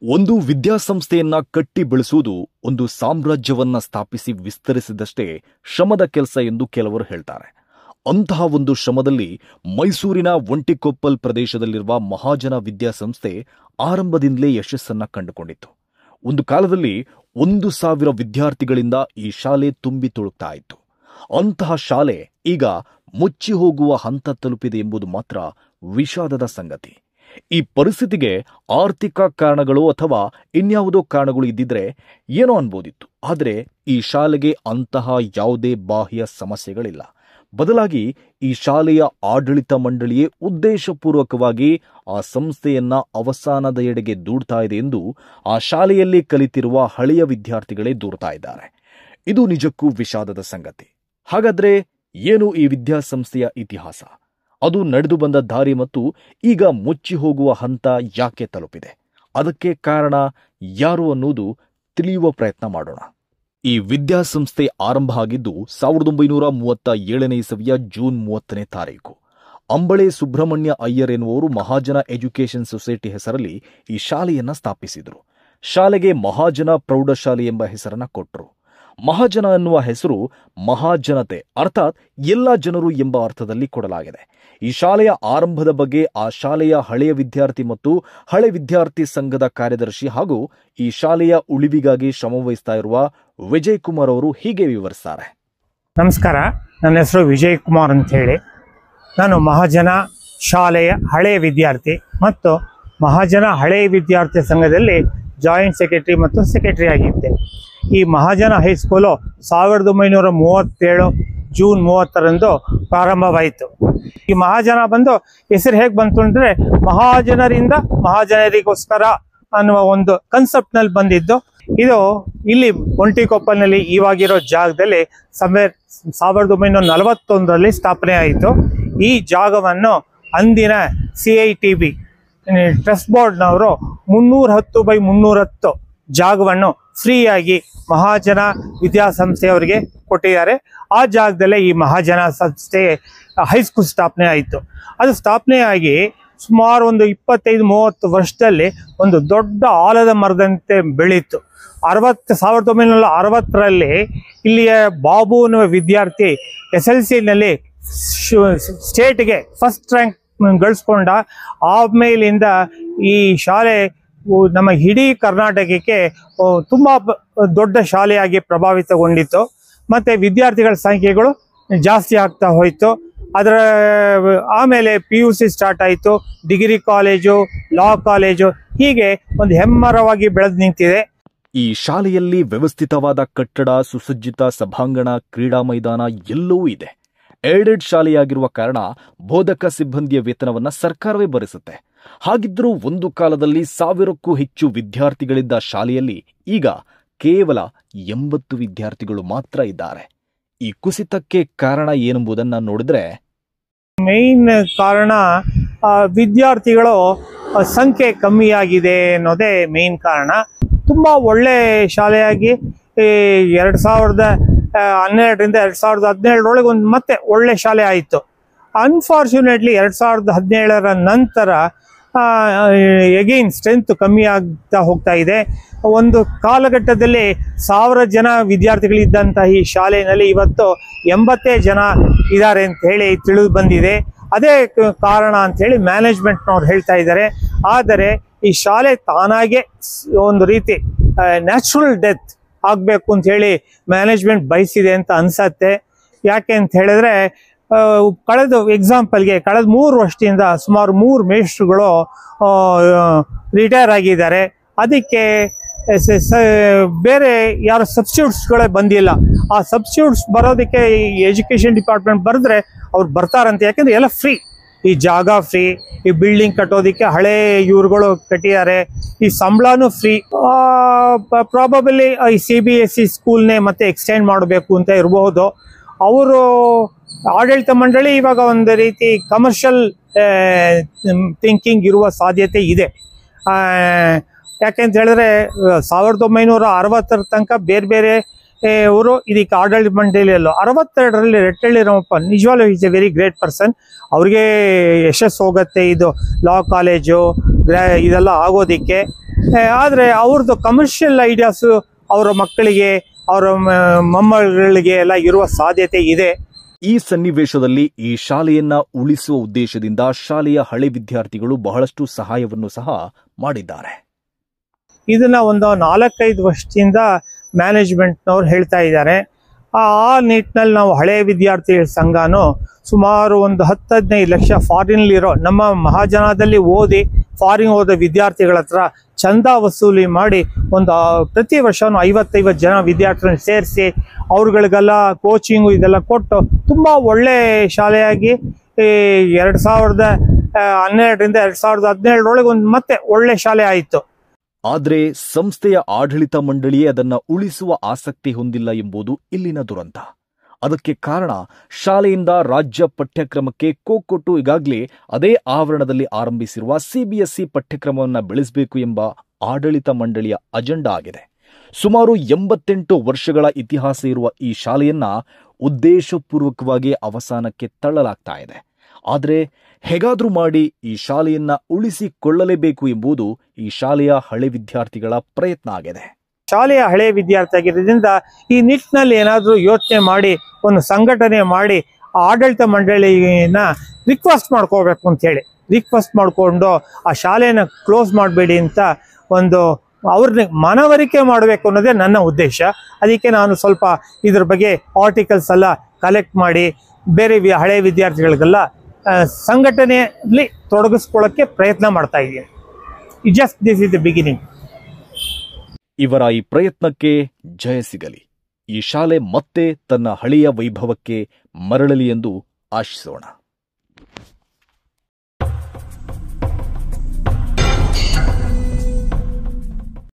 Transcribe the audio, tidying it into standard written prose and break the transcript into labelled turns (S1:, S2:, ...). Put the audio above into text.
S1: ಒಂದು ವಿದ್ಯಾಸಂಸ್ಥೆಯನ್ನ ಕಟ್ಟಿ ಬೆಳೆಸುವುದು ಒಂದು ಸಾಮ್ರಾಜ್ಯವನ್ನ ಸ್ಥಾಪಿಸಿ ವಿಸ್ತರಿಸಿದಷ್ಟೇ ಶ್ರಮದ ಕೆಲಸ ಎಂದು ಕೆಲವರು ಹೇಳ್ತಾರೆ. ಅಂತಹ ಒಂದು ಶ್ರಮದಲ್ಲಿ ಮೈಸೂರಿನ ಒಂಟಿಕೊಪ್ಪಲ್ ಪ್ರದೇಶದಲ್ಲಿರುವ ಮಹಾಜನ ವಿದ್ಯಾಸಂಸ್ಥೆ ಆರಂಭದಿಂದಲೇ ಯಶಸ್ಸನ್ನ ಕಂಡುಕೊಂಡಿತ್ತು. ಒಂದು ಕಾಲದಲ್ಲಿ 1,000 ವಿದ್ಯಾರ್ಥಿಗಳಿಂದ ಈ ಶಾಲೆ ತುಂಬಿ ತುಳುಕ್ತಾ ಇತ್ತು. ಅಂತಹ ಶಾಲೆ ಈಗ ಮುಚ್ಚಿ ಹೋಗುವ ಹಂತ ತಲುಪಿದೆ ಎಂಬುದು ಮಾತ್ರ ವಿಷಾದದ ಸಂಗತಿ. ಈ ಪರಿಸ್ಥಿತಿಗೆ ಆರ್ಥಿಕ ಕಾರಣಗಳು ಅಥವಾ ಇನ್ಯಾವುದೋ ಕಾರಣಗಳು ಇದ್ದಿದ್ರೆ ಏನೋ ಅನ್ಬೋದಿತ್ತು. ಆದರೆ ಈ ಶಾಲೆಗೆ ಅಂತಹ ಯಾವುದೇ ಬಾಹ್ಯ ಸಮಸ್ಯೆಗಳಿಲ್ಲ. ಬದಲಾಗಿ ಈ ಶಾಲೆಯ ಆಡಳಿತ ಮಂಡಳಿಯೇ ಉದ್ದೇಶಪೂರ್ವಕವಾಗಿ ಆ ಸಂಸ್ಥೆಯನ್ನ ಅವಸಾನದ ಎಡೆಗೆ ದೂಡ್ತಾ ಇದೆ ಎಂದು ಆ ಶಾಲೆಯಲ್ಲಿ ಕಲಿತಿರುವ ಹಳೆಯ ವಿದ್ಯಾರ್ಥಿಗಳೇ ದೂರ್ತಾ ಇದ್ದಾರೆ. ಇದು ನಿಜಕ್ಕೂ ವಿಷಾದದ ಸಂಗತಿ. ಹಾಗಾದ್ರೆ ಏನು ಈ ವಿದ್ಯಾಸಂಸ್ಥೆಯ ಇತಿಹಾಸ? ಅದು ನಡೆದು ಬಂದ ದಾರಿ ಮತ್ತು ಈಗ ಮುಚ್ಚಿ ಹೋಗುವ ಹಂತ ಯಾಕೆ ತಲುಪಿದೆ? ಅದಕ್ಕೆ ಕಾರಣ ಯಾರು ಅನ್ನೋದು ತಿಳಿಯುವ ಪ್ರಯತ್ನ ಮಾಡೋಣ. ಈ ವಿದ್ಯಾಸಂಸ್ಥೆ ಆರಂಭ ಆಗಿದ್ದು 1937ನೇ ಇಸವಿಯ ಜೂನ್ 30ನೇ ತಾರೀಕು. ಅಂಬಳೆ ಸುಬ್ರಹ್ಮಣ್ಯ ಅಯ್ಯರ್ ಎನ್ನುವರು ಮಹಾಜನ ಎಜುಕೇಷನ್ ಸೊಸೈಟಿ ಹೆಸರಲ್ಲಿ ಈ ಶಾಲೆಯನ್ನ ಸ್ಥಾಪಿಸಿದರು. ಶಾಲೆಗೆ ಮಹಾಜನ ಪ್ರೌಢಶಾಲೆ ಎಂಬ ಹೆಸರನ್ನ ಕೊಟ್ಟರು. ಮಹಾಜನ ಎನ್ನುವ ಹೆಸರು ಮಹಾಜನತೆ ಅರ್ಥಾತ್ ಎಲ್ಲ ಜನರು ಎಂಬ ಅರ್ಥದಲ್ಲಿ ಕೊಡಲಾಗಿದೆ. ಈ ಶಾಲೆಯ ಆರಂಭದ ಬಗ್ಗೆ ಆ ಶಾಲೆಯ ಹಳೆಯ ವಿದ್ಯಾರ್ಥಿ ಮತ್ತು ಹಳೆ ವಿದ್ಯಾರ್ಥಿ ಸಂಘದ ಕಾರ್ಯದರ್ಶಿ ಹಾಗೂ ಈ ಶಾಲೆಯ ಉಳಿವಿಗಾಗಿ ಶ್ರಮವಹಿಸ್ತಾ ಇರುವ ವಿಜಯ್ ಕುಮಾರ್ ಅವರು ಹೀಗೆ ವಿವರಿಸ್ತಾರೆ.
S2: ನಮಸ್ಕಾರ, ನನ್ನ ಹೆಸರು ವಿಜಯ್ ಕುಮಾರ್ ಅಂತ ಹೇಳಿ. ನಾನು ಮಹಾಜನ ಶಾಲೆಯ ಹಳೆಯ ವಿದ್ಯಾರ್ಥಿ ಮತ್ತು ಮಹಾಜನ ಹಳೆಯ ವಿದ್ಯಾರ್ಥಿ ಸಂಘದಲ್ಲಿ ಜಾಯಿಂಟ್ ಸೆಕ್ರೆಟರಿ ಮತ್ತು ಸೆಕ್ರೆಟರಿ ಆಗಿದ್ದೆ. ಈ ಮಹಾಜನ ಹೈಸ್ಕೂಲು 1937 ಜೂನ್ 30ರಂದು ಪ್ರಾರಂಭವಾಯಿತು. ಈ ಮಹಾಜನ ಬಂದು ಹೆಸರು ಹೇಗೆ ಬಂತು ಅಂದರೆ ಮಹಾಜನರಿಂದ ಮಹಾಜನರಿಗೋಸ್ಕರ ಅನ್ನುವ ಒಂದು ಕನ್ಸೆಪ್ಟ್ನಲ್ಲಿ ಬಂದಿದ್ದು. ಇದು ಇಲ್ಲಿ ಒಂಟಿಕೊಪ್ಪಲ್ನಲ್ಲಿ ಇವಾಗಿರೋ ಜಾಗದಲ್ಲಿ 1941ರಲ್ಲಿ ಸ್ಥಾಪನೆ ಆಯಿತು. ಈ ಜಾಗವನ್ನು ಅಂದಿನ CITB ಟ್ರಸ್ಟ್ ಬೋರ್ಡ್ನವರು 310x310 ಜಾಗವನ್ನು ಫ್ರೀಯಾಗಿ ಮಹಾಜನ ವಿದ್ಯಾಸಂಸ್ಥೆಯವರಿಗೆ ಕೊಟ್ಟಿದ್ದಾರೆ. ಆ ಜಾಗದಲ್ಲೇ ಈ ಮಹಾಜನ ಸಂಸ್ಥೆ ಹೈಸ್ಕೂಲ್ ಸ್ಥಾಪನೆ ಆಯಿತು. ಅದು ಸ್ಥಾಪನೆಯಾಗಿ ಸುಮಾರು ಒಂದು 25-30 ವರ್ಷದಲ್ಲಿ ಒಂದು ದೊಡ್ಡ ಆಲದ ಮರದಂತೆ ಬೆಳೀತು. 1960ರಲ್ಲಿ ಇಲ್ಲಿಯ ಬಾಬು ಅನ್ನುವ ವಿದ್ಯಾರ್ಥಿ SLCನಲ್ಲಿ ಸ್ಟೇಟ್ಗೆ ಫಸ್ಟ್ ರ್ಯಾಂಕ್ ಗಳಿಸ್ಕೊಂಡ. ಆಮೇಲಿಂದ ಈ ಶಾಲೆ ನಮ್ಮ ಇಡೀ ಕರ್ನಾಟಕಕ್ಕೆ ತುಂಬ ದೊಡ್ಡ ಶಾಲೆಯಾಗಿ ಪ್ರಭಾವಿತಗೊಂಡಿತ್ತು. ಮತ್ತು ವಿದ್ಯಾರ್ಥಿಗಳ ಸಂಖ್ಯೆಗಳು ಜಾಸ್ತಿ ಆಗ್ತಾ ಹೋಯಿತು. ಅದರ ಆಮೇಲೆ PUC ಸ್ಟಾರ್ಟ್ ಆಯಿತು, ಡಿಗ್ರಿ ಕಾಲೇಜು, ಲಾ ಕಾಲೇಜು, ಹೀಗೆ ಒಂದು ಹೆಮ್ಮರವಾಗಿ ಬೆಳೆದು ನಿಂತಿದೆ.
S1: ಈ ಶಾಲೆಯಲ್ಲಿ ವ್ಯವಸ್ಥಿತವಾದ ಕಟ್ಟಡ, ಸುಸಜ್ಜಿತ ಸಭಾಂಗಣ, ಕ್ರೀಡಾ ಮೈದಾನ ಎಲ್ಲವೂ ಇದೆ. ಏಡೆಡ್ ಶಾಲೆಯಾಗಿರುವ ಕಾರಣ ಬೋಧಕ ಸಿಬ್ಬಂದಿಯ ವೇತನವನ್ನ ಸರ್ಕಾರವೇ ಭರಿಸುತ್ತೆ. ಹಾಗಿದ್ದರೂ ಒಂದು ಕಾಲದಲ್ಲಿ 1000ಕ್ಕೂ ಹೆಚ್ಚು ವಿದ್ಯಾರ್ಥಿಗಳಿದ್ದ ಶಾಲೆಯಲ್ಲಿ ಈಗ ಕೇವಲ 80 ವಿದ್ಯಾರ್ಥಿಗಳು ಮಾತ್ರ ಇದ್ದಾರೆ. ಈ ಕುಸಿತಕ್ಕೆ ಕಾರಣ ಏನೆಂಬುದನ್ನ ನೋಡಿದ್ರೆ
S2: ಮೇನ್ ಕಾರಣ ವಿದ್ಯಾರ್ಥಿಗಳು ಸಂಖ್ಯೆ ಕಮ್ಮಿಯಾಗಿದೆ ಅನ್ನೋದೇ ಮೇನ್ ಕಾರಣ. ತುಂಬ ಒಳ್ಳೆ ಶಾಲೆಯಾಗಿ 2012ರಿಂದ 2017 ಒಂದು ಮತ್ತೆ ಒಳ್ಳೆ ಶಾಲೆ ಆಯಿತು. ಅನ್ಫಾರ್ಚುನೇಟ್ಲಿ 2017ರ ನಂತರ ಎಗೈನ್ ಸ್ಟ್ರೆಂತ್ ಕಮ್ಮಿ ಆಗ್ತಾ ಹೋಗ್ತಾ ಇದೆ. ಒಂದು ಕಾಲಘಟ್ಟದಲ್ಲಿ 1000 ಜನ ವಿದ್ಯಾರ್ಥಿಗಳಿದ್ದಂಥ ಈ ಶಾಲೆಯಲ್ಲಿ ಇವತ್ತು 80 ಜನ ಇದ್ದಾರೆ ಅಂತ ಹೇಳಿ ತಿಳಿದು ಬಂದಿದೆ. ಅದೇ ಕಾರಣ ಅಂಥೇಳಿ ಮ್ಯಾನೇಜ್ಮೆಂಟ್ನವ್ರು ಹೇಳ್ತಾ ಇದ್ದಾರೆ. ಆದರೆ ಈ ಶಾಲೆ ತಾನಾಗೆ ಒಂದು ರೀತಿ ನ್ಯಾಚುರಲ್ ಡೆತ್ ಆಗಬೇಕು ಅಂತ ಹೇಳಿ ಮ್ಯಾನೇಜ್ಮೆಂಟ್ ಬಯಸಿದೆ ಅಂತ ಅನ್ಸತ್ತೆ. ಯಾಕೆ ಅಂತ ಹೇಳಿದ್ರೆ ಕಳೆದ 3 ವರ್ಷದಿಂದ ಸುಮಾರು 3 ಮೇಷ್ಟ್ರುಗಳು ರಿಟೈರ್ ಆಗಿದ್ದಾರೆ. ಅದಕ್ಕೆ ಬೇರೆ ಯಾರು ಸಬ್ಸ್ಟಿಟ್ಯೂಟ್ಸ್ಗಳೇ ಬಂದಿಲ್ಲ. ಆ ಸಬ್ಸ್ಟಿಟ್ಯೂಟ್ಸ್ ಬರೋದಕ್ಕೆ ಈ ಎಜುಕೇಷನ್ ಡಿಪಾರ್ಟ್ಮೆಂಟ್ ಬರೆದ್ರೆ ಅವ್ರು ಬರ್ತಾರಂತೆ. ಯಾಕೆಂದ್ರೆ ಎಲ್ಲ ಫ್ರೀ, ಈ ಜಾಗ ಫ್ರೀ, ಈ ಬಿಲ್ಡಿಂಗ್ ಕಟ್ಟೋದಕ್ಕೆ ಹಳೆ ಇವ್ರುಗಳು ಕಟ್ಟಿದ್ದಾರೆ, ಈ ಸಂಬಳನೂ ಫ್ರೀ. ಪ್ರಾಬಬಲಿ ಈ CBSE ಸ್ಕೂಲ್ನೇ ಮತ್ತೆ ಎಕ್ಸ್ಟೆಂಡ್ ಮಾಡಬೇಕು ಅಂತ ಇರಬಹುದು. ಅವರು ಆಡಳಿತ ಮಂಡಳಿ ಇವಾಗ ಒಂದು ರೀತಿ ಕಮರ್ಷಿಯಲ್ ಥಿಂಕಿಂಗ್ ಇರುವ ಸಾಧ್ಯತೆ ಇದೆ. ಯಾಕೆಂತ ಹೇಳಿದ್ರೆ 1960ರ ತನಕ ಬೇರೆ ಬೇರೆ ಅವರು ಇದಕ್ಕೆ ಆಡಳಿತ ಮಂಡಳಿಯಲ್ಲೂ 62ರಲ್ಲಿ ರೆಟ್ಟಳ್ಳಿ ರಾಮಪ್ಪ ನಿಜವಾಗ್ಲೂ is A very great person. ಅವ್ರಿಗೆ ಯಶಸ್ಸು ಹೋಗುತ್ತೆ ಇದು ಲಾ ಕಾಲೇಜು ಇದೆಲ್ಲ ಆಗೋದಿಕ್ಕೆ. ಆದರೆ ಅವ್ರದ್ದು ಕಮರ್ಷಿಯಲ್ ಐಡಿಯಾಸು ಅವರ ಮಕ್ಕಳಿಗೆ ಅವರ ಮೊಮ್ಮಗಳಿಗೆ ಎಲ್ಲ ಇರುವ ಸಾಧ್ಯತೆ ಇದೆ.
S1: ಈ ಸನ್ನಿವೇಶದಲ್ಲಿ ಈ ಶಾಲೆಯನ್ನ ಉಳಿಸುವ ಉದ್ದೇಶದಿಂದ ಶಾಲೆಯ ಹಳೆ ವಿದ್ಯಾರ್ಥಿಗಳು ಬಹಳಷ್ಟು ಸಹಾಯವನ್ನು ಸಹ ಮಾಡಿದ್ದಾರೆ.
S2: ಇದನ್ನ ಒಂದು 4-5 ವರ್ಷದಿಂದ ಮ್ಯಾನೇಜ್ಮೆಂಟ್ನವ್ರು ಹೇಳ್ತಾ ಇದ್ದಾರೆ. ಆ ನಿಟ್ಟಿನಲ್ಲಿ ನಾವು ಹಳೆ ವಿದ್ಯಾರ್ಥಿಗಳ ಸಂಘನೂ ಸುಮಾರು ಒಂದು 10-15 ಲಕ್ಷ ಫಾರಿನ್ಲಿರೋ ನಮ್ಮ ಮಹಾಜನದಲ್ಲಿ ಓದಿ ಫಾರಿನ್ ಹೋದ ವಿದ್ಯಾರ್ಥಿಗಳ ಹತ್ರ ಚಂದ ವಸೂಲಿ ಮಾಡಿ ಒಂದು ಪ್ರತಿ ವರ್ಷನೂ 50 ಜನ ವಿದ್ಯಾರ್ಥಿಗಳನ್ನ ಸೇರಿಸಿ ಅವ್ರುಗಳಿಗೆಲ್ಲ ಕೋಚಿಂಗು ಇದೆಲ್ಲ ಕೊಟ್ಟು ತುಂಬ ಒಳ್ಳೆ ಶಾಲೆಯಾಗಿ 2012ರಿಂದ 2017 ಒಂದು ಮತ್ತೆ ಒಳ್ಳೆ ಶಾಲೆ ಆಯಿತು.
S1: ಆದರೆ ಸಂಸ್ಥೆಯ ಆಡಳಿತ ಮಂಡಳಿಯೇ ಅದನ್ನ ಉಳಿಸುವ ಆಸಕ್ತಿ ಹೊಂದಿಲ್ಲ ಎಂಬುದು ಇಲ್ಲಿನ ದುರಂತ. ಅದಕ್ಕೆ ಕಾರಣ ಶಾಲೆಯಿಂದ ರಾಜ್ಯ ಪಠ್ಯಕ್ರಮಕ್ಕೆ ಕೊಟ್ಟು ಈಗಾಗಲೇ ಅದೇ ಆವರಣದಲ್ಲಿ ಆರಂಭಿಸಿರುವ ಸಿಬಿಎಸ್ಇ ಪಠ್ಯಕ್ರಮವನ್ನು ಬೆಳೆಸಬೇಕು ಎಂಬ ಆಡಳಿತ ಮಂಡಳಿಯ ಅಜೆಂಡಾ ಆಗಿದೆ. ಸುಮಾರು 88 ವರ್ಷಗಳ ಇತಿಹಾಸ ಇರುವ ಈ ಶಾಲೆಯನ್ನ ಉದ್ದೇಶಪೂರ್ವಕವಾಗಿ ಅವಸಾನಕ್ಕೆ ತಳ್ಳಲಾಗ್ತಾ ಇದೆ. ಆದರೆ ಹೇಗಾದ್ರೂ ಮಾಡಿ ಈ ಶಾಲೆಯನ್ನ ಉಳಿಸಿಕೊಳ್ಳಲೇಬೇಕು ಎಂಬುದು ಈ ಶಾಲೆಯ ಹಳೆ ವಿದ್ಯಾರ್ಥಿಗಳ ಪ್ರಯತ್ನ ಆಗಿದೆ.
S2: ಶಾಲೆಯ ಹಳೆ ವಿದ್ಯಾರ್ಥಿ ಆಗಿರೋದ್ರಿಂದ ಈ ನಿಟ್ಟಿನಲ್ಲಿ ಏನಾದರೂ ಯೋಚನೆ ಮಾಡಿ ಒಂದು ಸಂಘಟನೆ ಮಾಡಿ ಆಡಳಿತ ಮಂಡಳಿನ ರಿಕ್ವೆಸ್ಟ್ ಮಾಡ್ಕೋಬೇಕು ಅಂತೇಳಿ ರಿಕ್ವೆಸ್ಟ್ ಮಾಡಿಕೊಂಡು ಆ ಶಾಲೆನ ಕ್ಲೋಸ್ ಮಾಡಬೇಡಿ ಅಂತ ಒಂದು ಅವ್ರನ್ನ ಮನವರಿಕೆ ಮಾಡಬೇಕು ಅನ್ನೋದೇ ನನ್ನ ಉದ್ದೇಶ. ಅದಕ್ಕೆ ನಾನು ಸ್ವಲ್ಪ ಇದ್ರ ಬಗ್ಗೆ ಆರ್ಟಿಕಲ್ಸ್ ಎಲ್ಲ ಕಲೆಕ್ಟ್ ಮಾಡಿ ಬೇರೆ ಹಳೆ ವಿದ್ಯಾರ್ಥಿಗಳಿಗೆಲ್ಲ ಸಂಘಟನೆಯಲ್ಲಿ ತೊಡಗಿಸ್ಕೊಳ್ಳೋಕ್ಕೆ ಪ್ರಯತ್ನ ಮಾಡ್ತಾ ಇದ್ದೀನಿ. Just this is the beginning.
S1: ಇವರ ಈ ಪ್ರಯತ್ನಕ್ಕೆ ಜಯ ಸಿಗಲಿ. ಈ ಶಾಲೆ ಮತ್ತೆ ತನ್ನ ಹಳೆಯ ವೈಭವಕ್ಕೆ ಮರಳಲಿ ಎಂದು ಆಶಿಸೋಣ.